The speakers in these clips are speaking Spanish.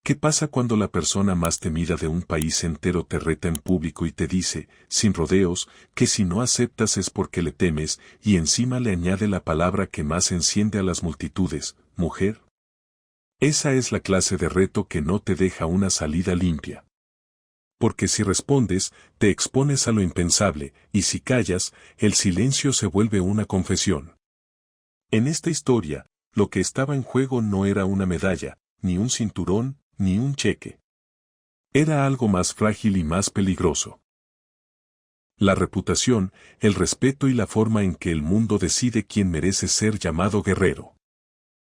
¿Qué pasa cuando la persona más temida de un país entero te reta en público y te dice, sin rodeos, que si no aceptas es porque le temes, y encima le añade la palabra que más enciende a las multitudes, mujer? Esa es la clase de reto que no te deja una salida limpia. Porque si respondes, te expones a lo impensable, y si callas, el silencio se vuelve una confesión. En esta historia, lo que estaba en juego no era una medalla, ni un cinturón, ni un cheque. Era algo más frágil y más peligroso. La reputación, el respeto y la forma en que el mundo decide quién merece ser llamado guerrero.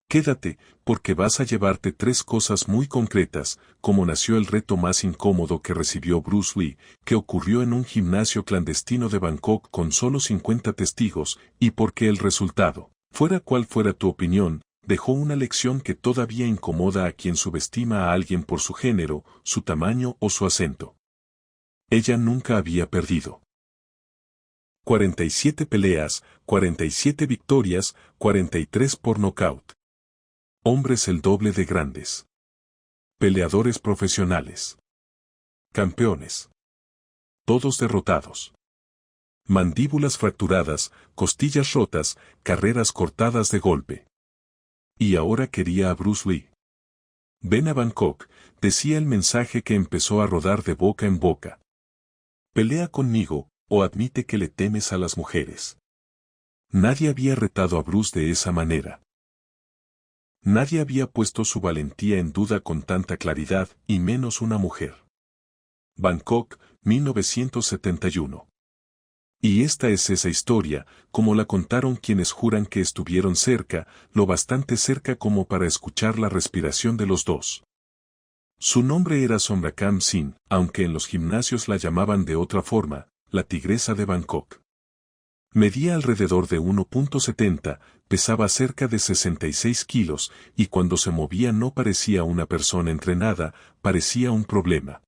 Quédate, porque vas a llevarte 3 cosas muy concretas, como nació el reto más incómodo que recibió Bruce Lee, que ocurrió en un gimnasio clandestino de Bangkok con solo 50 testigos, y por qué el resultado, fuera cual fuera tu opinión, dejó una lección que todavía incomoda a quien subestima a alguien por su género, su tamaño o su acento. Ella nunca había perdido. 47 peleas, 47 victorias, 43 por nocaut. Hombres el doble de grandes. Peleadores profesionales. Campeones. Todos derrotados. Mandíbulas fracturadas, costillas rotas, carreras cortadas de golpe. Y ahora quería a Bruce Lee. Ven a Bangkok, decía el mensaje que empezó a rodar de boca en boca. Pelea conmigo, o admite que le temes a las mujeres. Nadie había retado a Bruce de esa manera. Nadie había puesto su valentía en duda con tanta claridad, y menos una mujer. Bangkok, 1971. Y esta es esa historia, como la contaron quienes juran que estuvieron cerca, lo bastante cerca como para escuchar la respiración de los dos. Su nombre era Somrakam Singh, aunque en los gimnasios la llamaban de otra forma, la tigresa de Bangkok. Medía alrededor de 1.70, pesaba cerca de 66 kilos, y cuando se movía no parecía una persona entrenada, parecía un problema.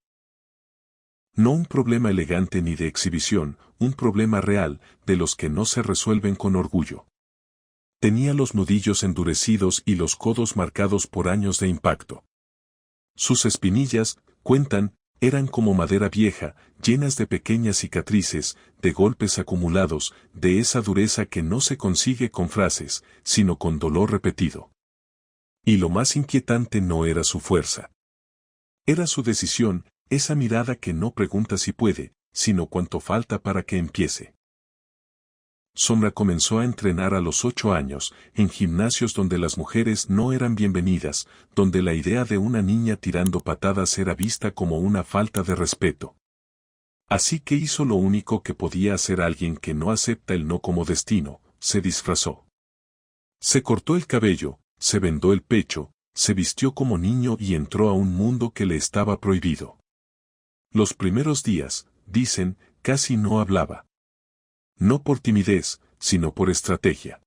No un problema elegante ni de exhibición, un problema real, de los que no se resuelven con orgullo. Tenía los nudillos endurecidos y los codos marcados por años de impacto. Sus espinillas, cuentan, eran como madera vieja, llenas de pequeñas cicatrices, de golpes acumulados, de esa dureza que no se consigue con frases, sino con dolor repetido. Y lo más inquietante no era su fuerza. Era su decisión, esa mirada que no pregunta si puede, sino cuánto falta para que empiece. Sombra comenzó a entrenar a los 8 años, en gimnasios donde las mujeres no eran bienvenidas, donde la idea de una niña tirando patadas era vista como una falta de respeto. Así que hizo lo único que podía hacer alguien que no acepta el no como destino, se disfrazó. Se cortó el cabello, se vendó el pecho, se vistió como niño y entró a un mundo que le estaba prohibido. Los primeros días, dicen, casi no hablaba. No por timidez, sino por estrategia.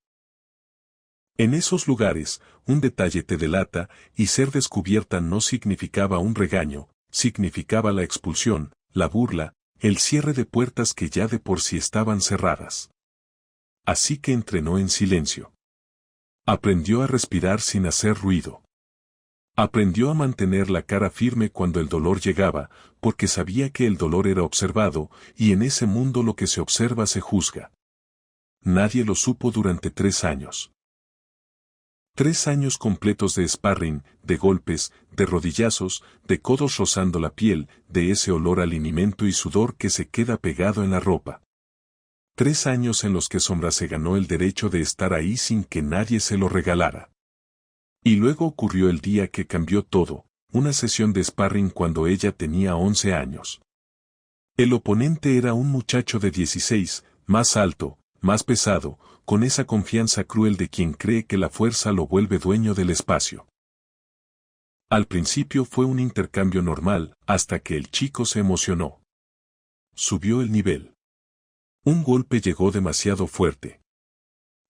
En esos lugares, un detalle te delata, y ser descubierta no significaba un regaño, significaba la expulsión, la burla, el cierre de puertas que ya de por sí estaban cerradas. Así que entrenó en silencio. Aprendió a respirar sin hacer ruido. Aprendió a mantener la cara firme cuando el dolor llegaba, porque sabía que el dolor era observado, y en ese mundo lo que se observa se juzga. Nadie lo supo durante 3 años. 3 años completos de sparring, de golpes, de rodillazos, de codos rozando la piel, de ese olor a linimento y sudor que se queda pegado en la ropa. 3 años en los que Sombra se ganó el derecho de estar ahí sin que nadie se lo regalara. Y luego ocurrió el día que cambió todo, una sesión de sparring cuando ella tenía 11 años. El oponente era un muchacho de 16, más alto, más pesado, con esa confianza cruel de quien cree que la fuerza lo vuelve dueño del espacio. Al principio fue un intercambio normal, hasta que el chico se emocionó. Subió el nivel. Un golpe llegó demasiado fuerte.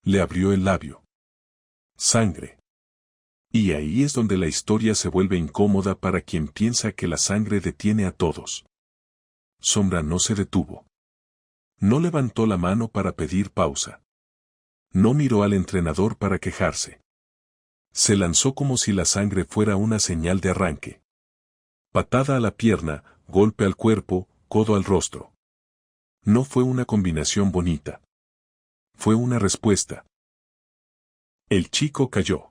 Le abrió el labio. Sangre. Y ahí es donde la historia se vuelve incómoda para quien piensa que la sangre detiene a todos. Sombra no se detuvo. No levantó la mano para pedir pausa. No miró al entrenador para quejarse. Se lanzó como si la sangre fuera una señal de arranque. Patada a la pierna, golpe al cuerpo, codo al rostro. No fue una combinación bonita. Fue una respuesta. El chico cayó.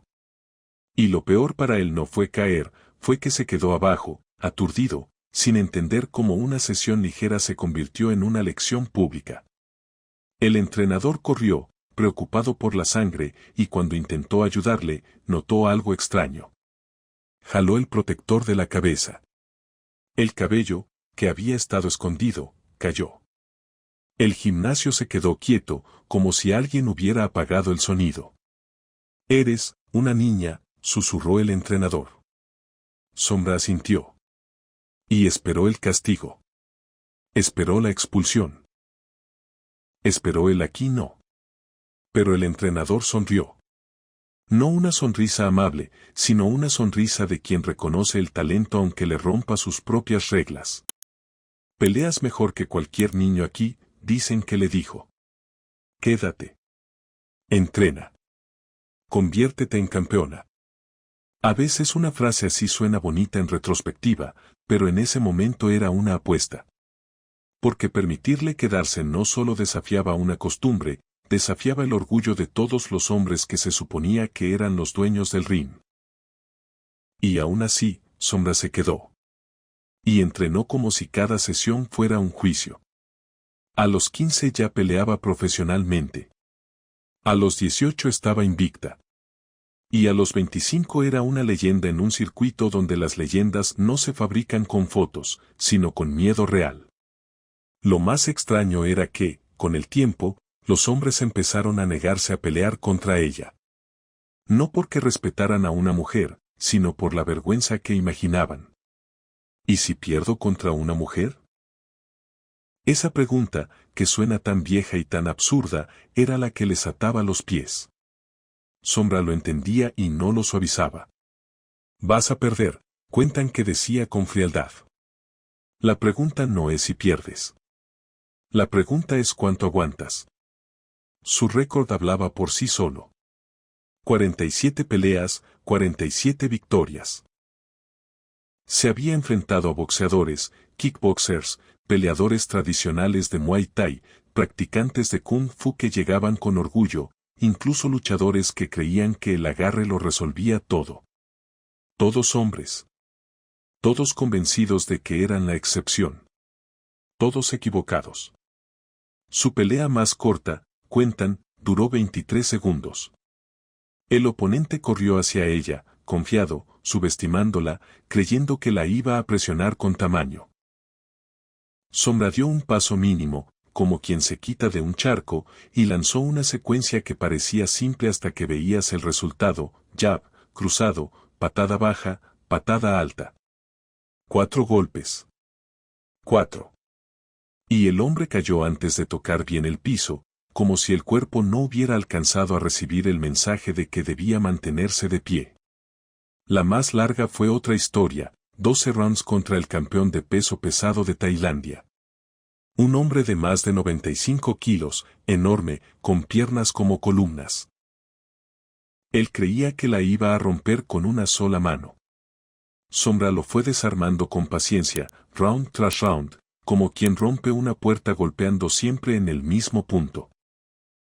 Y lo peor para él no fue caer, fue que se quedó abajo, aturdido, sin entender cómo una sesión ligera se convirtió en una lección pública. El entrenador corrió, preocupado por la sangre, y cuando intentó ayudarle, notó algo extraño. Jaló el protector de la cabeza. El cabello, que había estado escondido, cayó. El gimnasio se quedó quieto, como si alguien hubiera apagado el sonido. «Eres una niña», susurró el entrenador. Sombra asintió. Y esperó el castigo. Esperó la expulsión. Esperó el aquí no. Pero el entrenador sonrió. No una sonrisa amable, sino una sonrisa de quien reconoce el talento aunque le rompa sus propias reglas. «Peleas mejor que cualquier niño aquí», dicen que le dijo. «Quédate. Entrena. Conviértete en campeona». A veces una frase así suena bonita en retrospectiva, pero en ese momento era una apuesta. Porque permitirle quedarse no solo desafiaba una costumbre, desafiaba el orgullo de todos los hombres que se suponía que eran los dueños del ring. Y aún así, Sombra se quedó. Y entrenó como si cada sesión fuera un juicio. A los 15 ya peleaba profesionalmente. A los 18 estaba invicta. Y a los 25 era una leyenda en un circuito donde las leyendas no se fabrican con fotos, sino con miedo real. Lo más extraño era que, con el tiempo, los hombres empezaron a negarse a pelear contra ella. No porque respetaran a una mujer, sino por la vergüenza que imaginaban. ¿Y si pierdo contra una mujer? Esa pregunta, que suena tan vieja y tan absurda, era la que les ataba los pies. Sombra lo entendía y no lo suavizaba. «Vas a perder», cuentan que decía con frialdad. La pregunta no es si pierdes. La pregunta es cuánto aguantas. Su récord hablaba por sí solo. 47 peleas, 47 victorias. Se había enfrentado a boxeadores, kickboxers, peleadores tradicionales de Muay Thai, practicantes de Kung Fu que llegaban con orgullo, incluso luchadores que creían que el agarre lo resolvía todo. Todos hombres. Todos convencidos de que eran la excepción. Todos equivocados. Su pelea más corta, cuentan, duró 23 segundos. El oponente corrió hacia ella, confiado, subestimándola, creyendo que la iba a presionar con tamaño. Sombra dio un paso mínimo, como quien se quita de un charco, y lanzó una secuencia que parecía simple hasta que veías el resultado: jab, cruzado, patada baja, patada alta. 4 golpes. 4. Y el hombre cayó antes de tocar bien el piso, como si el cuerpo no hubiera alcanzado a recibir el mensaje de que debía mantenerse de pie. La más larga fue otra historia, 12 rounds contra el campeón de peso pesado de Tailandia. Un hombre de más de 95 kilos, enorme, con piernas como columnas. Él creía que la iba a romper con una sola mano. Sombra lo fue desarmando con paciencia, round tras round, como quien rompe una puerta golpeando siempre en el mismo punto.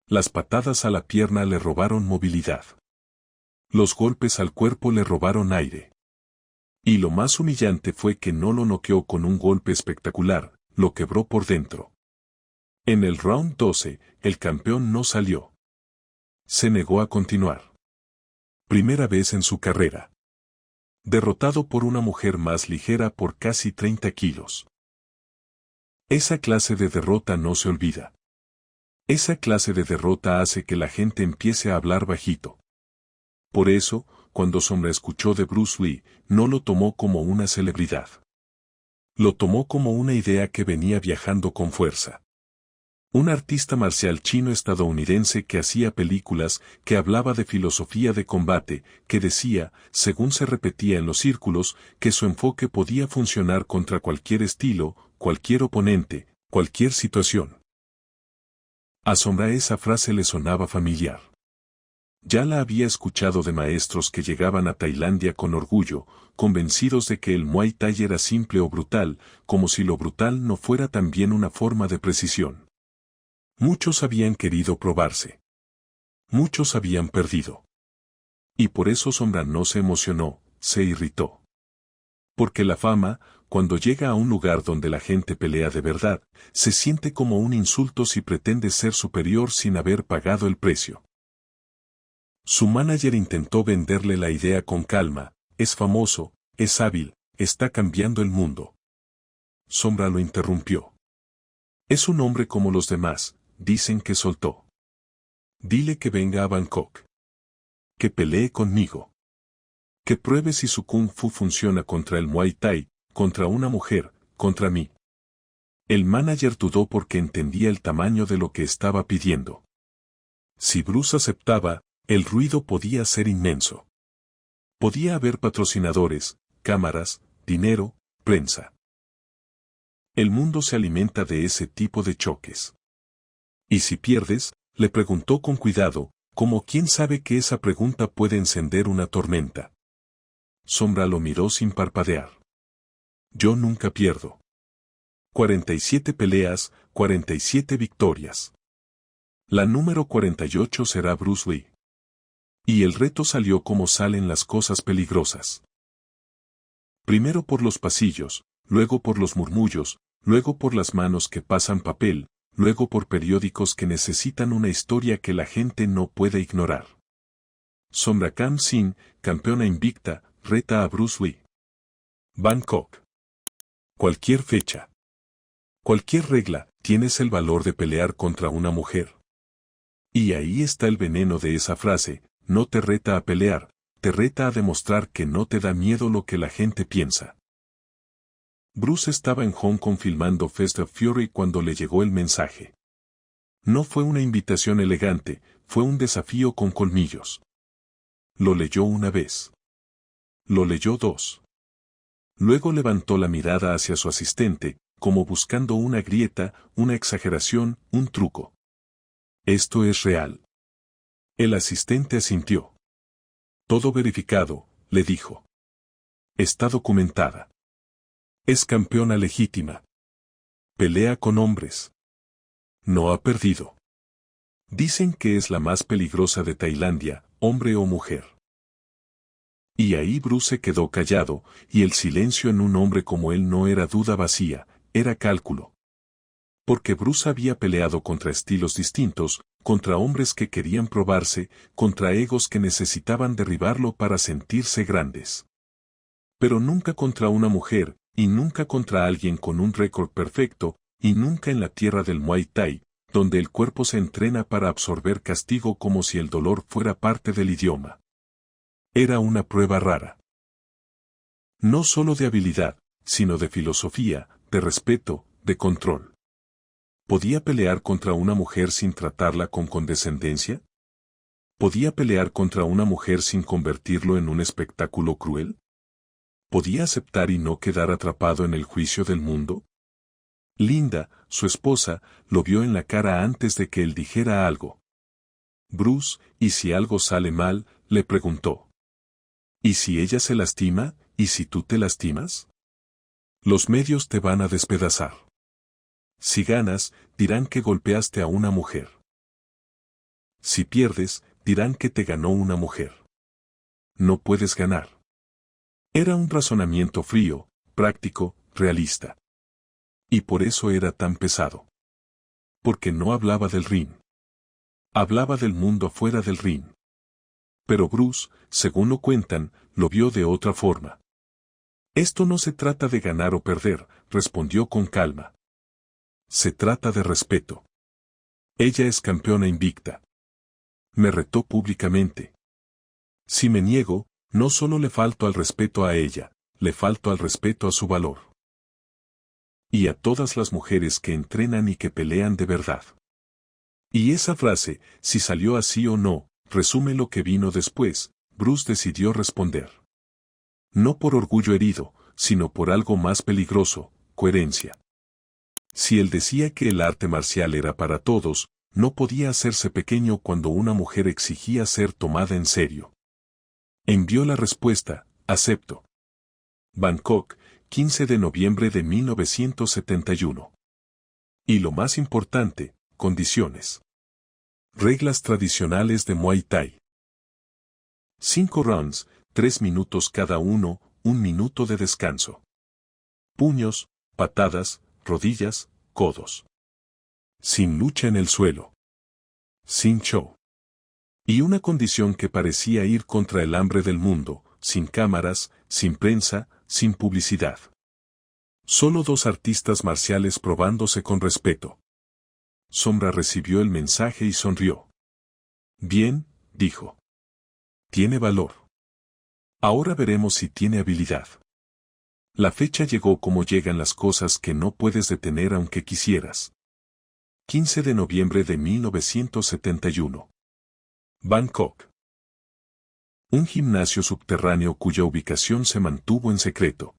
Las patadas a la pierna le robaron movilidad. Los golpes al cuerpo le robaron aire. Y lo más humillante fue que no lo noqueó con un golpe espectacular, lo quebró por dentro. En el round 12, el campeón no salió. Se negó a continuar. Primera vez en su carrera. Derrotado por una mujer más ligera por casi 30 kilos. Esa clase de derrota no se olvida. Esa clase de derrota hace que la gente empiece a hablar bajito. Por eso, cuando Sombra escuchó de Bruce Lee, no lo tomó como una celebridad. Lo tomó como una idea que venía viajando con fuerza. Un artista marcial chino-estadounidense que hacía películas, que hablaba de filosofía de combate, que decía, según se repetía en los círculos, que su enfoque podía funcionar contra cualquier estilo, cualquier oponente, cualquier situación. A Sombra esa frase le sonaba familiar. Ya la había escuchado de maestros que llegaban a Tailandia con orgullo, convencidos de que el Muay Thai era simple o brutal, como si lo brutal no fuera también una forma de precisión. Muchos habían querido probarse. Muchos habían perdido. Y por eso Sombra no se emocionó, se irritó. Porque la fama, cuando llega a un lugar donde la gente pelea de verdad, se siente como un insulto si pretende ser superior sin haber pagado el precio. Su manager intentó venderle la idea con calma: es famoso, es hábil, está cambiando el mundo. Sombra lo interrumpió. Es un hombre como los demás, dicen que soltó. Dile que venga a Bangkok. Que pelee conmigo. Que pruebe si su Kung Fu funciona contra el Muay Thai, contra una mujer, contra mí. El manager dudó porque entendía el tamaño de lo que estaba pidiendo. Si Bruce aceptaba, el ruido podía ser inmenso. Podía haber patrocinadores, cámaras, dinero, prensa. El mundo se alimenta de ese tipo de choques. ¿Y si pierdes?, le preguntó con cuidado, como quien sabe que esa pregunta puede encender una tormenta. Sombra lo miró sin parpadear. Yo nunca pierdo. 47 peleas, 47 victorias. La número 48 será Bruce Lee. Y el reto salió como salen las cosas peligrosas. Primero por los pasillos, luego por los murmullos, luego por las manos que pasan papel, luego por periódicos que necesitan una historia que la gente no puede ignorar. Sombra Kam Singh, campeona invicta, reta a Bruce Lee. Bangkok. Cualquier fecha. Cualquier regla, tienes el valor de pelear contra una mujer. Y ahí está el veneno de esa frase: no te reta a pelear, te reta a demostrar que no te da miedo lo que la gente piensa. Bruce estaba en Hong Kong filmando Fest of Fury cuando le llegó el mensaje. No fue una invitación elegante, fue un desafío con colmillos. Lo leyó una vez. Lo leyó dos. Luego levantó la mirada hacia su asistente, como buscando una grieta, una exageración, un truco. Esto es real. El asistente asintió. Todo verificado, le dijo. Está documentada. Es campeona legítima. Pelea con hombres. No ha perdido. Dicen que es la más peligrosa de Tailandia, hombre o mujer. Y ahí Bruce se quedó callado, y el silencio en un hombre como él no era duda vacía, era cálculo. Porque Bruce había peleado contra estilos distintos, contra hombres que querían probarse, contra egos que necesitaban derribarlo para sentirse grandes. Pero nunca contra una mujer, y nunca contra alguien con un récord perfecto, y nunca en la tierra del Muay Thai, donde el cuerpo se entrena para absorber castigo como si el dolor fuera parte del idioma. Era una prueba rara. No solo de habilidad, sino de filosofía, de respeto, de control. ¿Podía pelear contra una mujer sin tratarla con condescendencia? ¿Podía pelear contra una mujer sin convertirlo en un espectáculo cruel? ¿Podía aceptar y no quedar atrapado en el juicio del mundo? Linda, su esposa, lo vio en la cara antes de que él dijera algo. Bruce, ¿y si algo sale mal?, le preguntó. ¿Y si ella se lastima, y si tú te lastimas? Los medios te van a despedazar. Si ganas, dirán que golpeaste a una mujer. Si pierdes, dirán que te ganó una mujer. No puedes ganar. Era un razonamiento frío, práctico, realista. Y por eso era tan pesado. Porque no hablaba del ring. Hablaba del mundo afuera del ring. Pero Bruce, según lo cuentan, lo vio de otra forma. Esto no se trata de ganar o perder, respondió con calma. Se trata de respeto. Ella es campeona invicta. Me retó públicamente. Si me niego, no solo le falto al respeto a ella, le falto al respeto a su valor. Y a todas las mujeres que entrenan y que pelean de verdad. Y esa frase, si salió así o no, resume lo que vino después. Bruce decidió responder. No por orgullo herido, sino por algo más peligroso, coherencia. Si él decía que el arte marcial era para todos, no podía hacerse pequeño cuando una mujer exigía ser tomada en serio. Envió la respuesta, acepto. Bangkok, 15 de noviembre de 1971. Y lo más importante, condiciones. Reglas tradicionales de Muay Thai. 5 rounds, 3 minutos cada uno, 1 minuto de descanso. Puños, patadas, rodillas, codos. Sin lucha en el suelo. Sin show. Y una condición que parecía ir contra el hambre del mundo, sin cámaras, sin prensa, sin publicidad. Solo 2 artistas marciales probándose con respeto. Sombra recibió el mensaje y sonrió. Bien, dijo. Tiene valor. Ahora veremos si tiene habilidad. La fecha llegó como llegan las cosas que no puedes detener aunque quisieras. 15 de noviembre de 1971. Bangkok. Un gimnasio subterráneo cuya ubicación se mantuvo en secreto.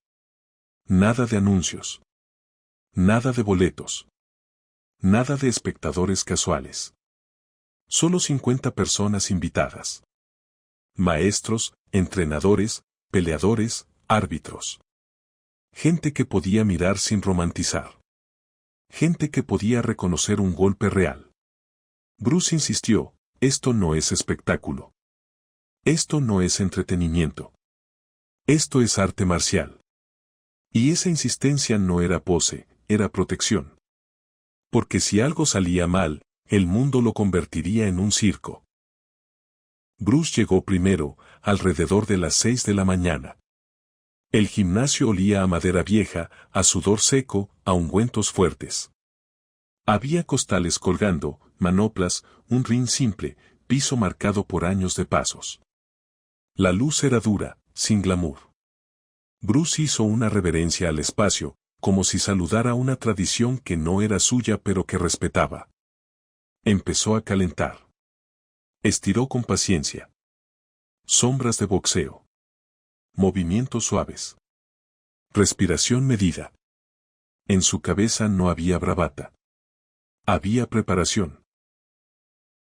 Nada de anuncios. Nada de boletos. Nada de espectadores casuales. Solo 50 personas invitadas. Maestros, entrenadores, peleadores, árbitros. Gente que podía mirar sin romantizar. Gente que podía reconocer un golpe real. Bruce insistió, esto no es espectáculo. Esto no es entretenimiento. Esto es arte marcial. Y esa insistencia no era pose, era protección. Porque si algo salía mal, el mundo lo convertiría en un circo. Bruce llegó primero, alrededor de las 6 de la mañana. El gimnasio olía a madera vieja, a sudor seco, a ungüentos fuertes. Había costales colgando, manoplas, un ring simple, piso marcado por años de pasos. La luz era dura, sin glamour. Bruce hizo una reverencia al espacio, como si saludara una tradición que no era suya pero que respetaba. Empezó a calentar. Estiró con paciencia. Sombras de boxeo. Movimientos suaves. Respiración medida. En su cabeza no había bravata. Había preparación.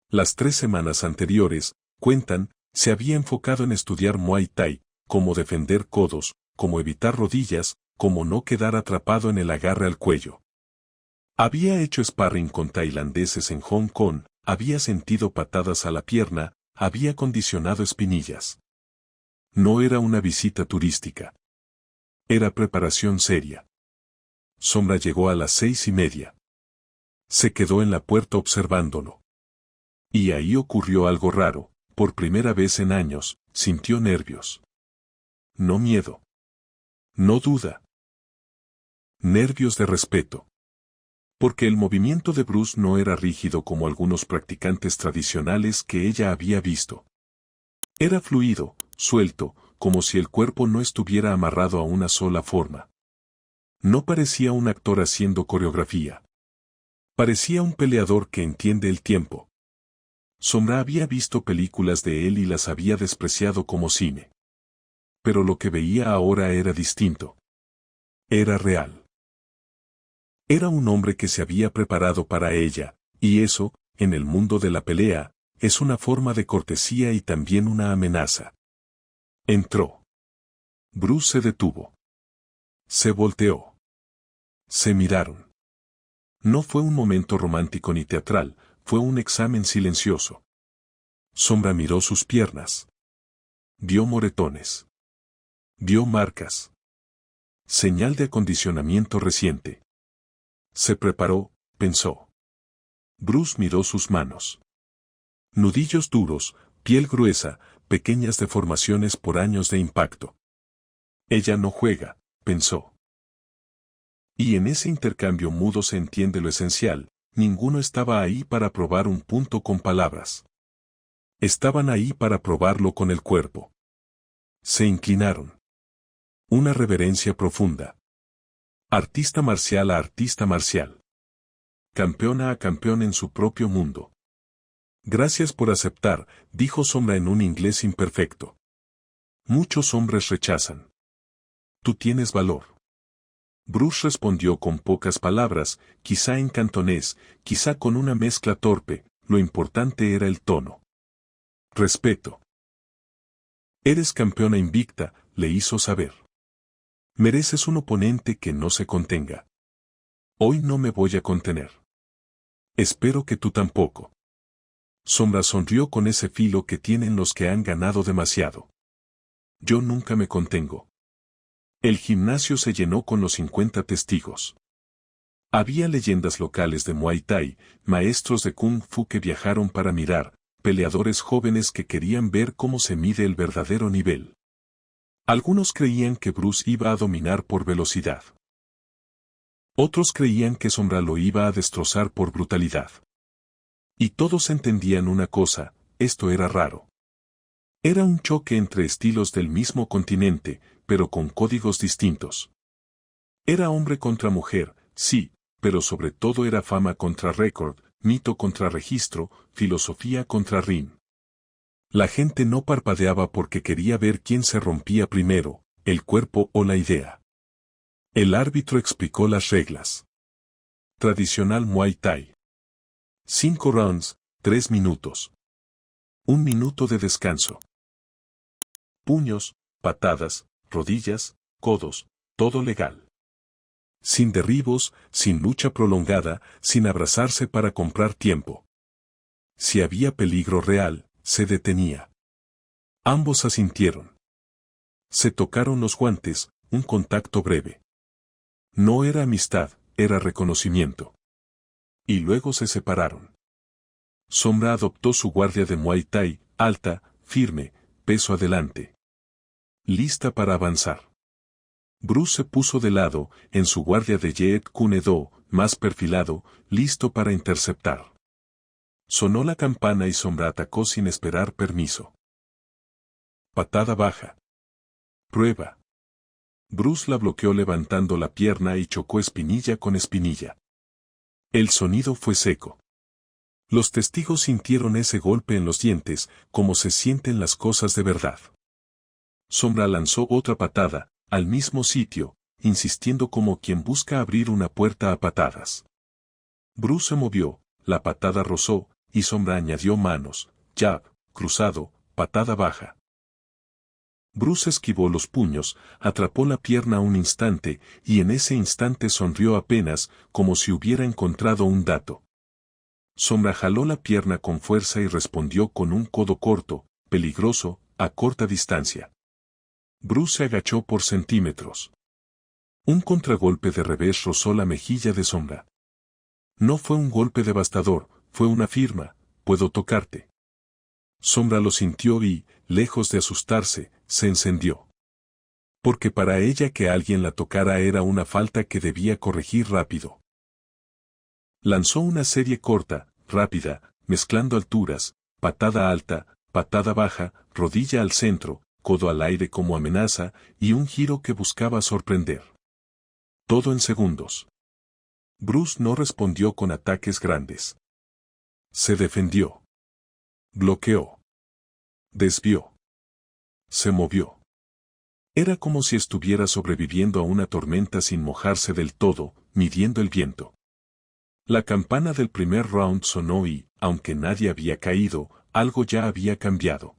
Las 3 semanas anteriores, cuentan, se había enfocado en estudiar Muay Thai, cómo defender codos, cómo evitar rodillas, cómo no quedar atrapado en el agarre al cuello. Había hecho sparring con tailandeses en Hong Kong, había sentido patadas a la pierna, había condicionado espinillas. No era una visita turística. Era preparación seria. Sombra llegó a las 6:30. Se quedó en la puerta observándolo. Y ahí ocurrió algo raro, por primera vez en años, sintió nervios. No miedo. No duda. Nervios de respeto. Porque el movimiento de Bruce no era rígido como algunos practicantes tradicionales que ella había visto. Era fluido, suelto, como si el cuerpo no estuviera amarrado a una sola forma. No parecía un actor haciendo coreografía. Parecía un peleador que entiende el tiempo. Sombra había visto películas de él y las había despreciado como cine. Pero lo que veía ahora era distinto. Era real. Era un hombre que se había preparado para ella, y eso, en el mundo de la pelea, es una forma de cortesía y también una amenaza. Entró. Bruce se detuvo. Se volteó. Se miraron. No fue un momento romántico ni teatral, fue un examen silencioso. Sombra miró sus piernas. Vio moretones. Vio marcas. Señal de acondicionamiento reciente. Se preparó, pensó. Bruce miró sus manos. Nudillos duros, piel gruesa, pequeñas deformaciones por años de impacto. Ella no juega, pensó. Y en ese intercambio mudo se entiende lo esencial, ninguno estaba ahí para probar un punto con palabras. Estaban ahí para probarlo con el cuerpo. Se inclinaron. Una reverencia profunda. Artista marcial a artista marcial. Campeona a campeón en su propio mundo. Gracias por aceptar, dijo Sombra en un inglés imperfecto. Muchos hombres rechazan. Tú tienes valor. Bruce respondió con pocas palabras, quizá en cantonés, quizá con una mezcla torpe, lo importante era el tono. Respeto. Eres campeona invicta, le hizo saber. Mereces un oponente que no se contenga. Hoy no me voy a contener. Espero que tú tampoco. Sombra sonrió con ese filo que tienen los que han ganado demasiado. Yo nunca me contengo. El gimnasio se llenó con los 50 testigos. Había leyendas locales de Muay Thai, maestros de Kung Fu que viajaron para mirar, peleadores jóvenes que querían ver cómo se mide el verdadero nivel. Algunos creían que Bruce iba a dominar por velocidad. Otros creían que Sombra lo iba a destrozar por brutalidad. Y todos entendían una cosa, esto era raro. Era un choque entre estilos del mismo continente, pero con códigos distintos. Era hombre contra mujer, sí, pero sobre todo era fama contra récord, mito contra registro, filosofía contra ring. La gente no parpadeaba porque quería ver quién se rompía primero, el cuerpo o la idea. El árbitro explicó las reglas. Tradicional Muay Thai. 5 rounds, 3 minutos. 1 minuto de descanso. Puños, patadas, rodillas, codos, todo legal. Sin derribos, sin lucha prolongada, sin abrazarse para comprar tiempo. Si había peligro real, se detenía. Ambos asintieron. Se tocaron los guantes, un contacto breve. No era amistad, era reconocimiento. Y luego se separaron. Sombra adoptó su guardia de Muay Thai, alta, firme, peso adelante. Lista para avanzar. Bruce se puso de lado, en su guardia de Jeet Kune Do, más perfilado, listo para interceptar. Sonó la campana y Sombra atacó sin esperar permiso. Patada baja. Prueba. Bruce la bloqueó levantando la pierna y chocó espinilla con espinilla. El sonido fue seco. Los testigos sintieron ese golpe en los dientes, como se sienten las cosas de verdad. Sombra lanzó otra patada, al mismo sitio, insistiendo como quien busca abrir una puerta a patadas. Bruce se movió, la patada rozó, y Sombra añadió manos, jab, cruzado, patada baja. Bruce esquivó los puños, atrapó la pierna un instante, y en ese instante sonrió apenas, como si hubiera encontrado un dato. Sombra jaló la pierna con fuerza y respondió con un codo corto, peligroso, a corta distancia. Bruce se agachó por centímetros. Un contragolpe de revés rozó la mejilla de Sombra. No fue un golpe devastador, fue una firma, puedo tocarte. Sombra lo sintió y, lejos de asustarse, se encendió. Porque para ella que alguien la tocara era una falta que debía corregir rápido. Lanzó una serie corta, rápida, mezclando alturas, patada alta, patada baja, rodilla al centro, codo al aire como amenaza, y un giro que buscaba sorprender. Todo en segundos. Bruce no respondió con ataques grandes. Se defendió. Bloqueó. Desvió. Se movió. Era como si estuviera sobreviviendo a una tormenta sin mojarse del todo, midiendo el viento. La campana del primer round sonó y, aunque nadie había caído, algo ya había cambiado.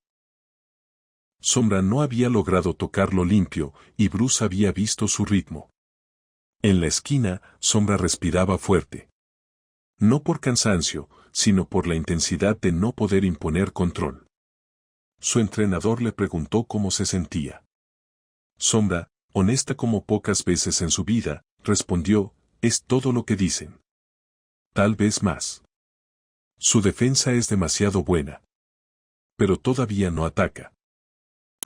Sombra no había logrado tocarlo limpio, y Bruce había visto su ritmo. En la esquina, Sombra respiraba fuerte. No por cansancio, sino por la intensidad de no poder imponer control. Su entrenador le preguntó cómo se sentía. Sombra, honesta como pocas veces en su vida, respondió, es todo lo que dicen. Tal vez más. Su defensa es demasiado buena. Pero todavía no ataca.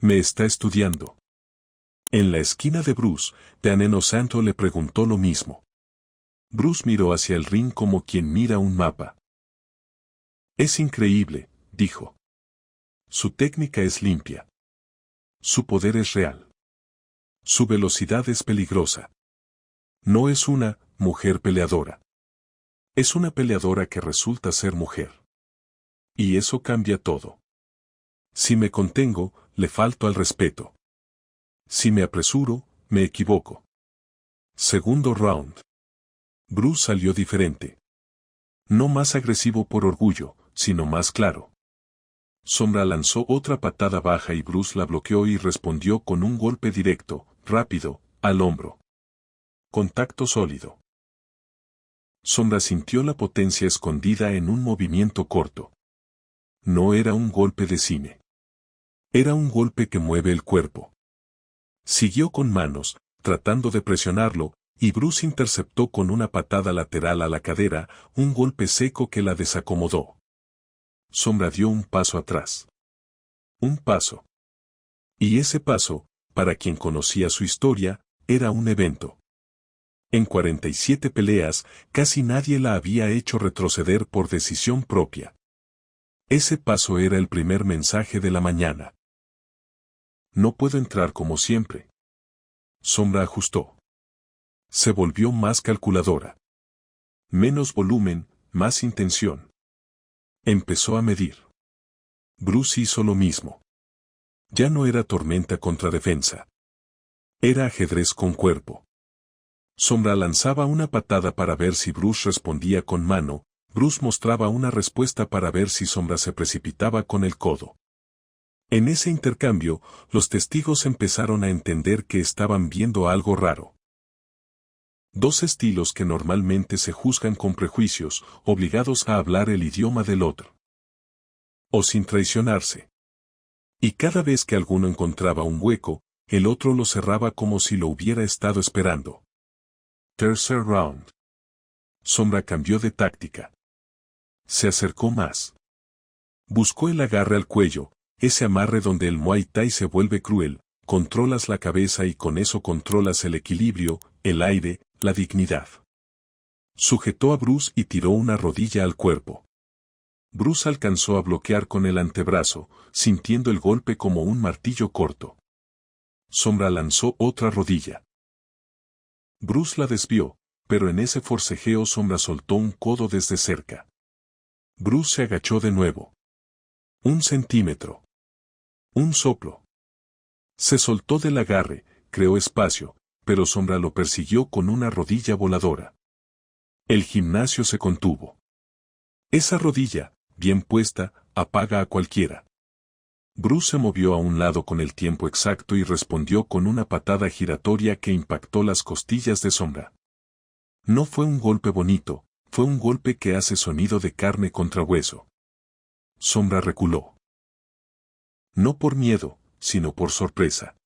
Me está estudiando. En la esquina de Bruce, Teaneno Santo le preguntó lo mismo. Bruce miró hacia el ring como quien mira un mapa. Es increíble, dijo. Su técnica es limpia. Su poder es real. Su velocidad es peligrosa. No es una mujer peleadora. Es una peleadora que resulta ser mujer. Y eso cambia todo. Si me contengo, le falto al respeto. Si me apresuro, me equivoco. Segundo round. Bruce salió diferente. No más agresivo por orgullo, sino más claro. Sombra lanzó otra patada baja y Bruce la bloqueó y respondió con un golpe directo, rápido, al hombro. Contacto sólido. Sombra sintió la potencia escondida en un movimiento corto. No era un golpe de cine. Era un golpe que mueve el cuerpo. Siguió con manos, tratando de presionarlo, y Bruce interceptó con una patada lateral a la cadera, un golpe seco que la desacomodó. Sombra dio un paso atrás. Un paso. Y ese paso, para quien conocía su historia, era un evento. En 47 peleas, casi nadie la había hecho retroceder por decisión propia. Ese paso era el primer mensaje de la mañana. No puedo entrar como siempre. Sombra ajustó. Se volvió más calculadora. Menos volumen, más intención. Empezó a medir. Bruce hizo lo mismo. Ya no era tormenta contra defensa. Era ajedrez con cuerpo. Sombra lanzaba una patada para ver si Bruce respondía con mano, Bruce mostraba una respuesta para ver si Sombra se precipitaba con el codo. En ese intercambio, los testigos empezaron a entender que estaban viendo algo raro. Dos estilos que normalmente se juzgan con prejuicios, obligados a hablar el idioma del otro. O sin traicionarse. Y cada vez que alguno encontraba un hueco, el otro lo cerraba como si lo hubiera estado esperando. Tercer round. Sombra cambió de táctica. Se acercó más. Buscó el agarre al cuello, ese amarre donde el Muay Thai se vuelve cruel, controlas la cabeza y con eso controlas el equilibrio, el aire, la dignidad. Sujetó a Bruce y tiró una rodilla al cuerpo. Bruce alcanzó a bloquear con el antebrazo, sintiendo el golpe como un martillo corto. Sombra lanzó otra rodilla. Bruce la desvió, pero en ese forcejeo Sombra soltó un codo desde cerca. Bruce se agachó de nuevo. 1 centímetro. Un soplo. Se soltó del agarre, creó espacio, pero Sombra lo persiguió con una rodilla voladora. El gimnasio se contuvo. Esa rodilla, bien puesta, apaga a cualquiera. Bruce se movió a un lado con el tiempo exacto y respondió con una patada giratoria que impactó las costillas de Sombra. No fue un golpe bonito, fue un golpe que hace sonido de carne contra hueso. Sombra reculó. No por miedo, sino por sorpresa.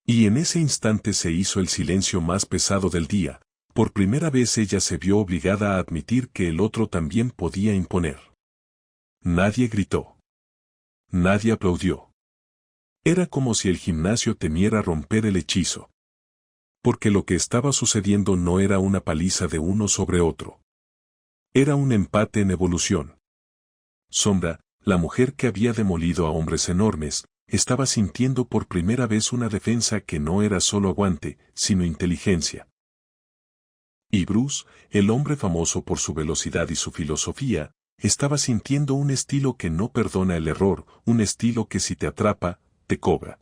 Y en ese instante se hizo el silencio más pesado del día. Por primera vez ella se vio obligada a admitir que el otro también podía imponer. Nadie gritó. Nadie aplaudió. Era como si el gimnasio temiera romper el hechizo. Porque lo que estaba sucediendo no era una paliza de uno sobre otro. Era un empate en evolución. Sombra, la mujer que había demolido a hombres enormes, estaba sintiendo por primera vez una defensa que no era solo aguante, sino inteligencia. Y Bruce, el hombre famoso por su velocidad y su filosofía, estaba sintiendo un estilo que no perdona el error, un estilo que si te atrapa, te cobra.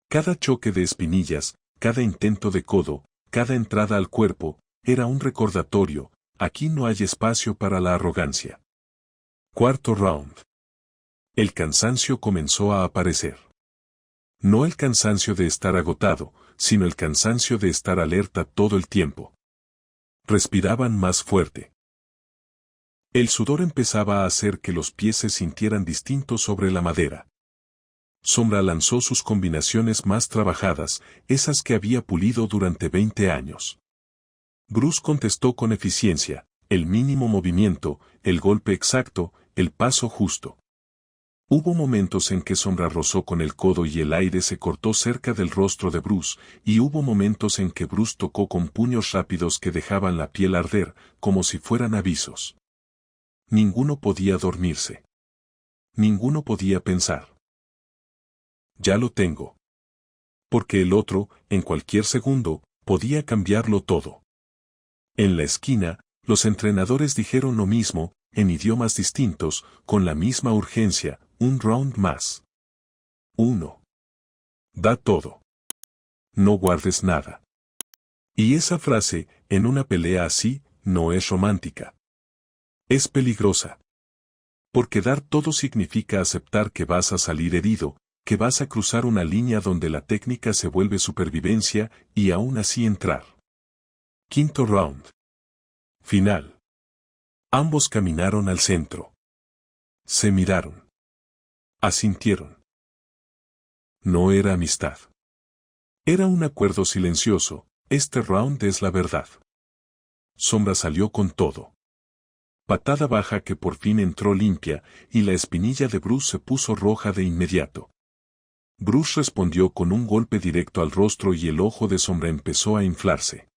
Cada choque de espinillas, cada intento de codo, cada entrada al cuerpo, era un recordatorio, aquí no hay espacio para la arrogancia. Cuarto round. El cansancio comenzó a aparecer. No el cansancio de estar agotado, sino el cansancio de estar alerta todo el tiempo. Respiraban más fuerte. El sudor empezaba a hacer que los pies se sintieran distintos sobre la madera. Sombra lanzó sus combinaciones más trabajadas, esas que había pulido durante 20 años. Bruce contestó con eficiencia, el mínimo movimiento, el golpe exacto, el paso justo. Hubo momentos en que Sombra rozó con el codo y el aire se cortó cerca del rostro de Bruce, y hubo momentos en que Bruce tocó con puños rápidos que dejaban la piel arder, como si fueran avisos. Ninguno podía dormirse. Ninguno podía pensar. Ya lo tengo. Porque el otro, en cualquier segundo, podía cambiarlo todo. En la esquina, los entrenadores dijeron lo mismo, en idiomas distintos, con la misma urgencia, un round más. 1. Da todo. No guardes nada. Y esa frase, en una pelea así, no es romántica. Es peligrosa. Porque dar todo significa aceptar que vas a salir herido, que vas a cruzar una línea donde la técnica se vuelve supervivencia y aún así entrar. Quinto round. Final. Ambos caminaron al centro. Se miraron. Asintieron. No era amistad. Era un acuerdo silencioso, este round es la verdad. Sombra salió con todo. Patada baja que por fin entró limpia, y la espinilla de Bruce se puso roja de inmediato. Bruce respondió con un golpe directo al rostro y el ojo de Sombra empezó a inflarse.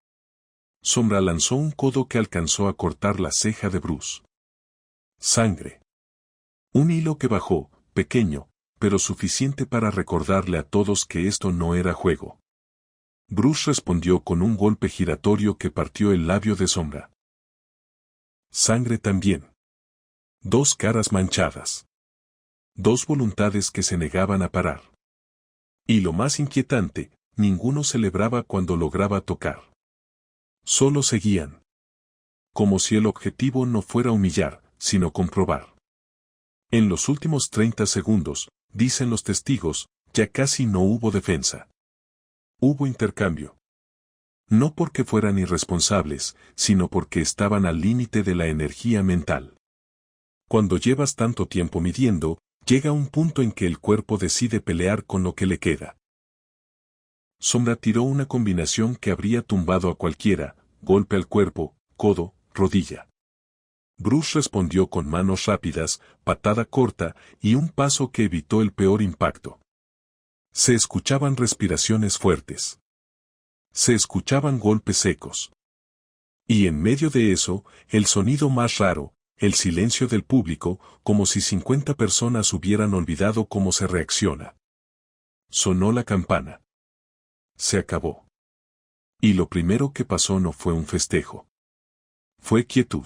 Sombra lanzó un codo que alcanzó a cortar la ceja de Bruce. Sangre. Un hilo que bajó, pequeño, pero suficiente para recordarle a todos que esto no era juego. Bruce respondió con un golpe giratorio que partió el labio de Sombra. Sangre también. Dos caras manchadas. Dos voluntades que se negaban a parar. Y lo más inquietante, ninguno celebraba cuando lograba tocar. Solo seguían. Como si el objetivo no fuera humillar, sino comprobar. En los últimos 30 segundos, dicen los testigos, ya casi no hubo defensa. Hubo intercambio. No porque fueran irresponsables, sino porque estaban al límite de la energía mental. Cuando llevas tanto tiempo midiendo, llega un punto en que el cuerpo decide pelear con lo que le queda. Sombra tiró una combinación que habría tumbado a cualquiera, golpe al cuerpo, codo, rodilla. Bruce respondió con manos rápidas, patada corta y un paso que evitó el peor impacto. Se escuchaban respiraciones fuertes. Se escuchaban golpes secos. Y en medio de eso, el sonido más raro, el silencio del público, como si 50 personas hubieran olvidado cómo se reacciona. Sonó la campana. Se acabó. Y lo primero que pasó no fue un festejo. Fue quietud.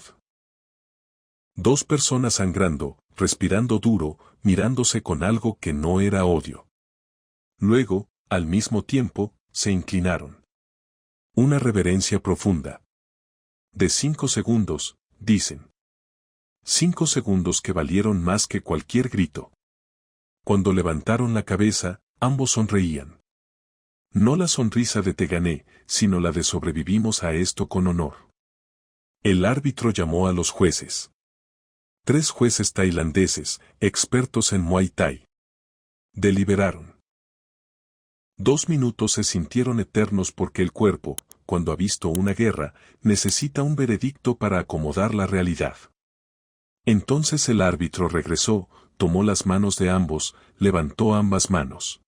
Dos personas sangrando, respirando duro, mirándose con algo que no era odio. Luego, al mismo tiempo, se inclinaron. Una reverencia profunda. De 5 segundos, dicen. 5 segundos que valieron más que cualquier grito. Cuando levantaron la cabeza, ambos sonreían. No la sonrisa de te gané, sino la de sobrevivimos a esto con honor. El árbitro llamó a los jueces. 3 jueces tailandeses, expertos en Muay Thai. Deliberaron. 2 minutos se sintieron eternos porque el cuerpo, cuando ha visto una guerra, necesita un veredicto para acomodar la realidad. Entonces el árbitro regresó, tomó las manos de ambos, levantó ambas manos.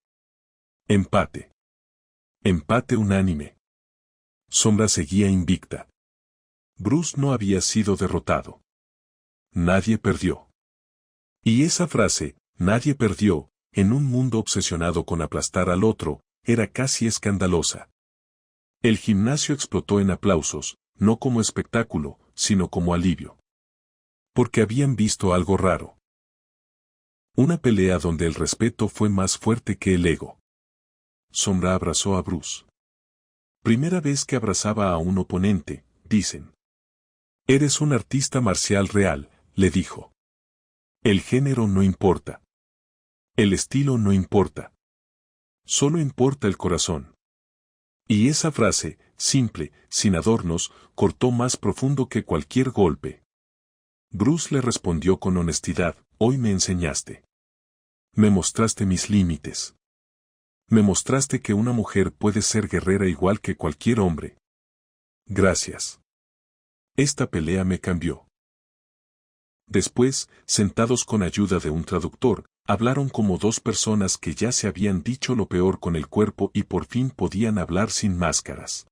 Empate. Empate unánime. Sombra seguía invicta. Bruce no había sido derrotado. Nadie perdió. Y esa frase, nadie perdió, en un mundo obsesionado con aplastar al otro, era casi escandalosa. El gimnasio explotó en aplausos, no como espectáculo, sino como alivio. Porque habían visto algo raro. Una pelea donde el respeto fue más fuerte que el ego. Sombra abrazó a Bruce. Primera vez que abrazaba a un oponente, dicen. Eres un artista marcial real, le dijo. El género no importa. El estilo no importa. Solo importa el corazón. Y esa frase, simple, sin adornos, cortó más profundo que cualquier golpe. Bruce le respondió con honestidad, hoy me enseñaste. Me mostraste mis límites. Me mostraste que una mujer puede ser guerrera igual que cualquier hombre. Gracias. Esta pelea me cambió. Después, sentados con ayuda de un traductor, hablaron como dos personas que ya se habían dicho lo peor con el cuerpo y por fin podían hablar sin máscaras.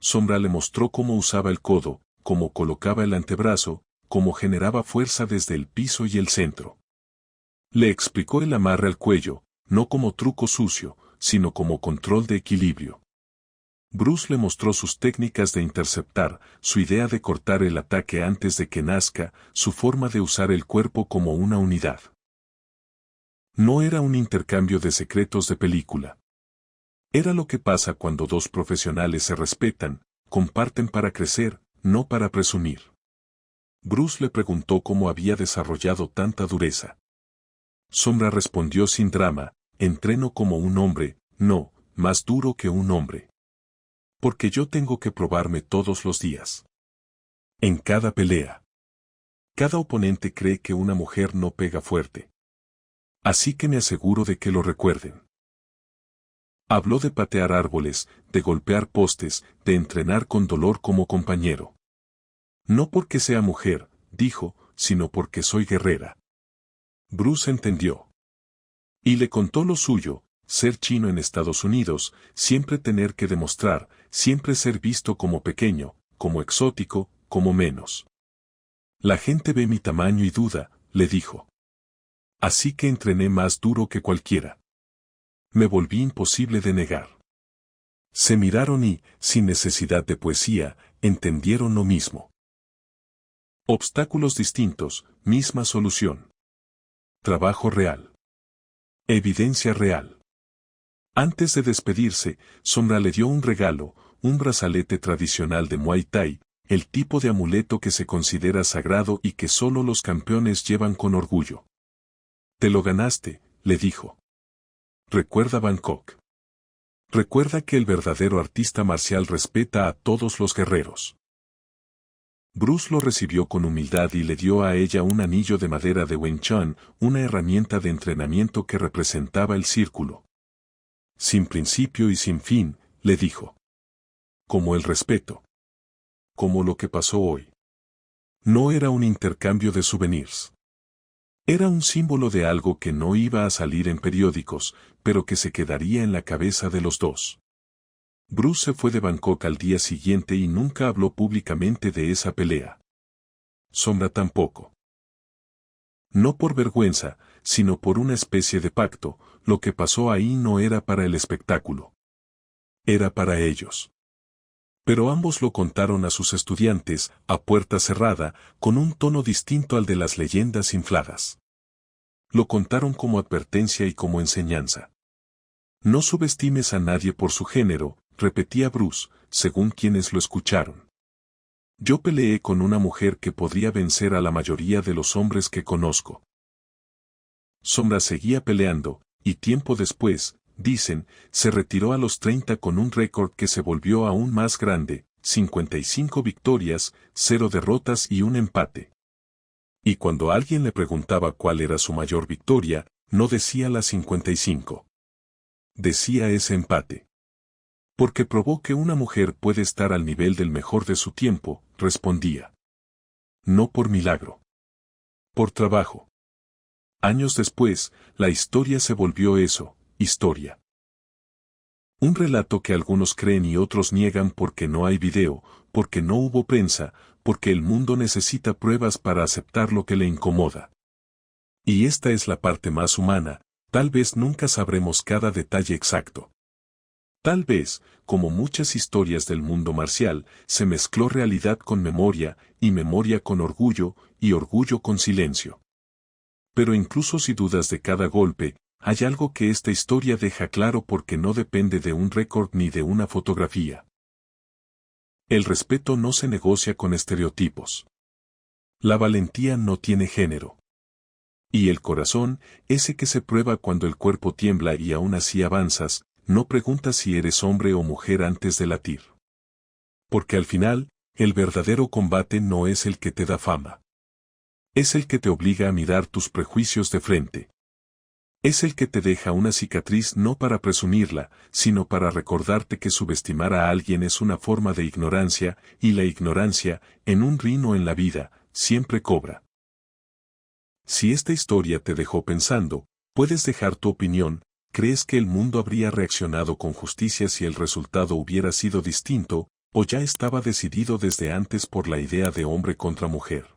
Sombra le mostró cómo usaba el codo, cómo colocaba el antebrazo, cómo generaba fuerza desde el piso y el centro. Le explicó el amarre al cuello, no como truco sucio, sino como control de equilibrio. Bruce le mostró sus técnicas de interceptar, su idea de cortar el ataque antes de que nazca, su forma de usar el cuerpo como una unidad. No era un intercambio de secretos de película. Era lo que pasa cuando dos profesionales se respetan, comparten para crecer, no para presumir. Bruce le preguntó cómo había desarrollado tanta dureza. Sombra respondió sin drama, entreno como un hombre, no, más duro que un hombre. Porque yo tengo que probarme todos los días. En cada pelea. Cada oponente cree que una mujer no pega fuerte. Así que me aseguro de que lo recuerden. Habló de patear árboles, de golpear postes, de entrenar con dolor como compañero. No porque sea mujer, dijo, sino porque soy guerrera. Bruce entendió. Y le contó lo suyo, ser chino en Estados Unidos, siempre tener que demostrar, siempre ser visto como pequeño, como exótico, como menos. La gente ve mi tamaño y duda, le dijo. Así que entrené más duro que cualquiera. Me volví imposible de negar. Se miraron y, sin necesidad de poesía, entendieron lo mismo. Obstáculos distintos, misma solución. Trabajo real. Evidencia real. Antes de despedirse, Sombra le dio un regalo, un brazalete tradicional de Muay Thai, el tipo de amuleto que se considera sagrado y que solo los campeones llevan con orgullo. Te lo ganaste, le dijo. Recuerda Bangkok. Recuerda que el verdadero artista marcial respeta a todos los guerreros. Bruce lo recibió con humildad y le dio a ella un anillo de madera de Wing Chun, una herramienta de entrenamiento que representaba el círculo. Sin principio y sin fin, le dijo. Como el respeto. Como lo que pasó hoy. No era un intercambio de souvenirs. Era un símbolo de algo que no iba a salir en periódicos, pero que se quedaría en la cabeza de los dos. Bruce se fue de Bangkok al día siguiente y nunca habló públicamente de esa pelea. Sombra tampoco. No por vergüenza, sino por una especie de pacto, lo que pasó ahí no era para el espectáculo. Era para ellos. Pero ambos lo contaron a sus estudiantes, a puerta cerrada, con un tono distinto al de las leyendas infladas. Lo contaron como advertencia y como enseñanza. No subestimes a nadie por su género, repetía Bruce, según quienes lo escucharon. Yo peleé con una mujer que podría vencer a la mayoría de los hombres que conozco. Sombra seguía peleando, y tiempo después, dicen, se retiró a los 30 con un récord que se volvió aún más grande, 55 victorias, 0 derrotas y un empate. Y cuando alguien le preguntaba cuál era su mayor victoria, no decía la 55. Decía ese empate. Porque probó que una mujer puede estar al nivel del mejor de su tiempo, respondía. No por milagro. Por trabajo. Años después, la historia se volvió eso, historia. Un relato que algunos creen y otros niegan porque no hay video, porque no hubo prensa, porque el mundo necesita pruebas para aceptar lo que le incomoda. Y esta es la parte más humana, tal vez nunca sabremos cada detalle exacto. Tal vez, como muchas historias del mundo marcial, se mezcló realidad con memoria, y memoria con orgullo, y orgullo con silencio. Pero incluso si dudas de cada golpe, hay algo que esta historia deja claro porque no depende de un récord ni de una fotografía. El respeto no se negocia con estereotipos. La valentía no tiene género. Y el corazón, ese que se prueba cuando el cuerpo tiembla y aún así avanzas, no pregunta si eres hombre o mujer antes de latir. Porque al final, el verdadero combate no es el que te da fama. Es el que te obliga a mirar tus prejuicios de frente. Es el que te deja una cicatriz no para presumirla, sino para recordarte que subestimar a alguien es una forma de ignorancia, y la ignorancia, en un ring o en la vida, siempre cobra. Si esta historia te dejó pensando, puedes dejar tu opinión. ¿Crees que el mundo habría reaccionado con justicia si el resultado hubiera sido distinto, o ya estaba decidido desde antes por la idea de hombre contra mujer?